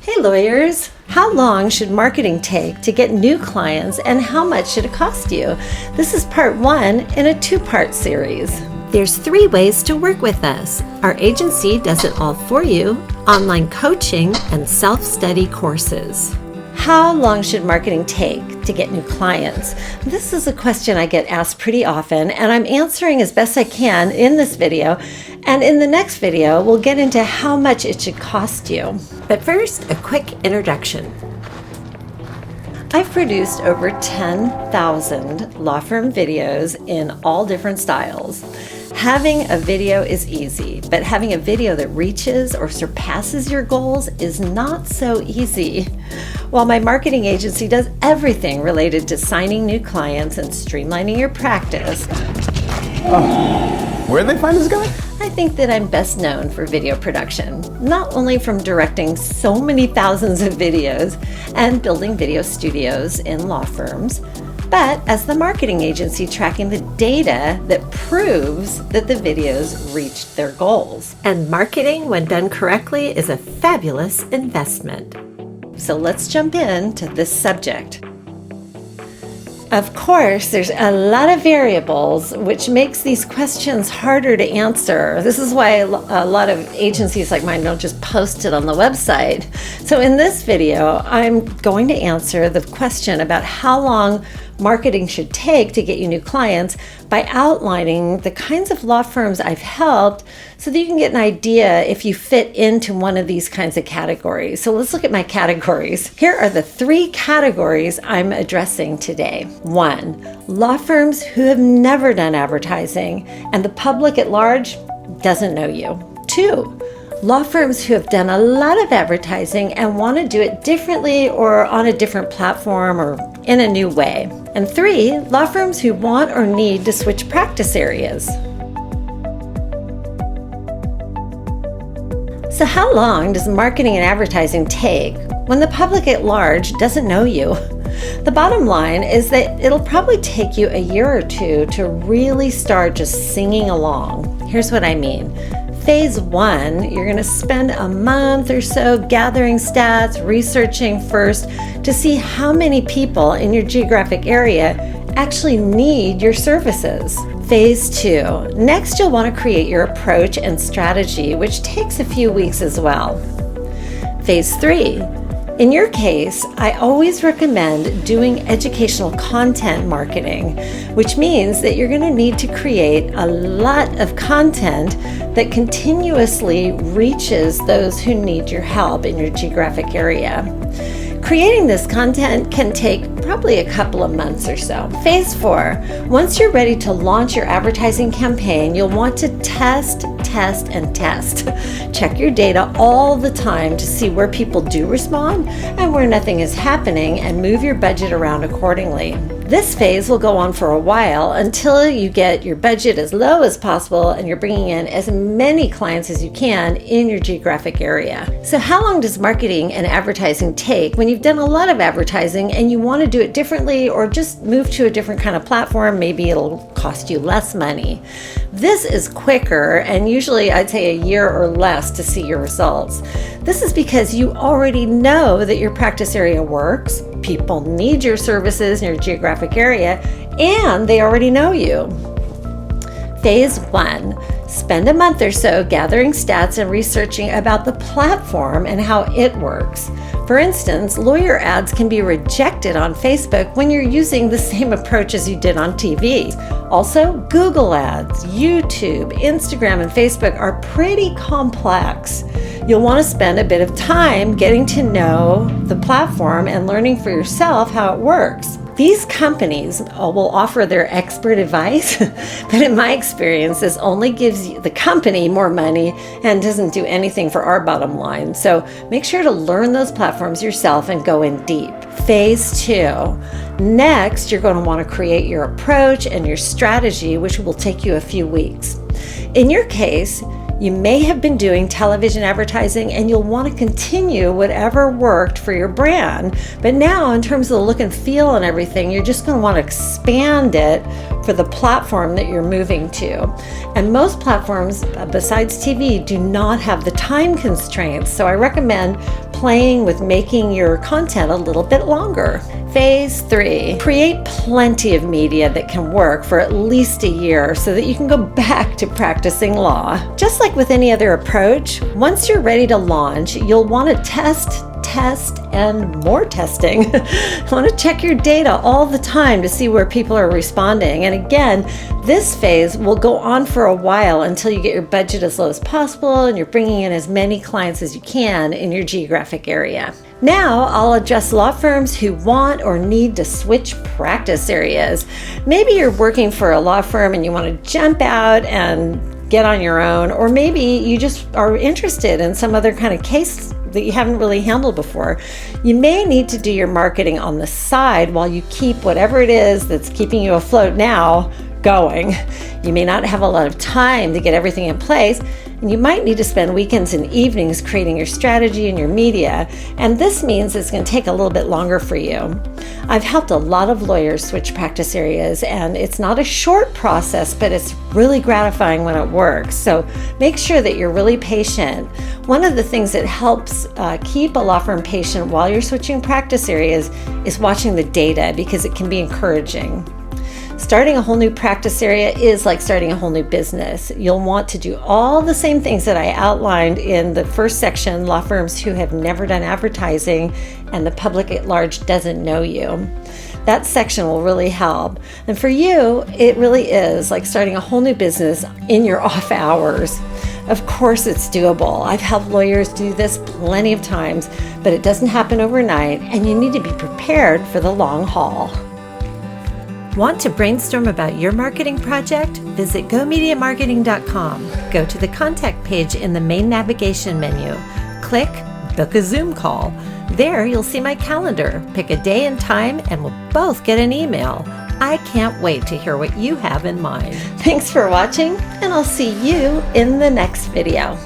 Hey lawyers! How long should marketing take to get new clients and how much should it cost you? This is part 1 in a 2-part series. There's 3 ways to work with us. Our agency does it all for you, online coaching, and self-study courses. How long should marketing take to get new clients? This is a question I get asked pretty often, and I'm answering as best I can in this video. And in the next video, we'll get into how much it should cost you. But first, a quick introduction. I've produced over 10,000 law firm videos in all different styles. Having a video is easy, but having a video that reaches or surpasses your goals is not so easy. While my marketing agency does everything related to signing new clients and streamlining your practice, where'd they find this guy? I think that I'm best known for video production, not only from directing so many thousands of videos and building video studios in law firms, but as the marketing agency tracking the data that proves that the videos reached their goals. And marketing, when done correctly, is a fabulous investment. So let's jump into this subject. Of course, there's a lot of variables, which makes these questions harder to answer. This is why a lot of agencies like mine don't just post it on the website. So in this video, I'm going to answer the question about how long marketing should take to get you new clients by outlining the kinds of law firms I've helped so that you can get an idea if you fit into one of these kinds of categories. So let's look at my categories. Here are the 3 categories I'm addressing today. 1, law firms who have never done advertising and the public at large doesn't know you. 2, law firms who have done a lot of advertising and want to do it differently or on a different platform or in a new way. And 3, law firms who want or need to switch practice areas. So how long does marketing and advertising take when the public at large doesn't know you? The bottom line is that it'll probably take you a year or 2 to really start just singing along. Here's what I mean. Phase 1, you're going to spend a month or so gathering stats, researching first to see how many people in your geographic area actually need your services. Phase 2, next you'll want to create your approach and strategy, which takes a few weeks as well. Phase 3, in your case, I always recommend doing educational content marketing, which means that you're going to need to create a lot of content that continuously reaches those who need your help in your geographic area. Creating this content can take probably a couple of months or so. Phase 4, once you're ready to launch your advertising campaign, you'll want to test, and test. Check your data all the time to see where people do respond and where nothing is happening, and move your budget around accordingly. This phase will go on for a while until you get your budget as low as possible and you're bringing in as many clients as you can in your geographic area. So how long does marketing and advertising take when you've done a lot of advertising and you want to do it differently or just move to a different kind of platform? Maybe it'll cost you less money. This is quicker, and usually I'd say a year or less to see your results. This is because you already know that your practice area works, people need your services in your geographic area, and they already know you. Phase 1, spend a month or so gathering stats and researching about the platform and how it works. For instance, lawyer ads can be rejected on Facebook when you're using the same approach as you did on TV. Also, Google ads, YouTube, Instagram, and Facebook are pretty complex. You'll want to spend a bit of time getting to know the platform and learning for yourself how it works. These companies will offer their expert advice, but in my experience, this only gives the company more money and doesn't do anything for our bottom line. So make sure to learn those platforms yourself and go in deep. Phase 2. Next, you're going to want to create your approach and your strategy, which will take you a few weeks. In your case, you may have been doing television advertising and you'll want to continue whatever worked for your brand. But now, in terms of the look and feel and everything, you're just going to want to expand it for the platform that you're moving to. And most platforms, besides TV, do not have the time constraints. So I recommend playing with making your content a little bit longer. Phase 3, create plenty of media that can work for at least a year so that you can go back to practicing law. Just like with any other approach, once you're ready to launch, you'll want to test, and more testing. You want to check your data all the time to see where people are responding. And again, this phase will go on for a while until you get your budget as low as possible and you're bringing in as many clients as you can in your geographic area. Now I'll address law firms who want or need to switch practice areas. Maybe you're working for a law firm and you want to jump out and get on your own, or maybe you just are interested in some other kind of case that you haven't really handled before. You may need to do your marketing on the side while you keep whatever it is that's keeping you afloat now going. You may not have a lot of time to get everything in place, and you might need to spend weekends and evenings creating your strategy and your media, and this means it's going to take a little bit longer for you. I've helped a lot of lawyers switch practice areas, and it's not a short process, but it's really gratifying when it works. So make sure that you're really patient. One of the things that helps keep a law firm patient while you're switching practice areas is watching the data, because it can be encouraging. Starting a whole new practice area is like starting a whole new business. You'll want to do all the same things that I outlined in the first section, law firms who have never done advertising and the public at large doesn't know you. That section will really help. And for you, it really is like starting a whole new business in your off hours. Of course it's doable. I've helped lawyers do this plenty of times, but it doesn't happen overnight, and you need to be prepared for the long haul. Want to brainstorm about your marketing project? Visit GoMediaMarketing.com. Go to the contact page in the main navigation menu. Click Book a Zoom Call. There you'll see my calendar. Pick a day and time and we'll both get an email. I can't wait to hear what you have in mind. Thanks for watching, and I'll see you in the next video.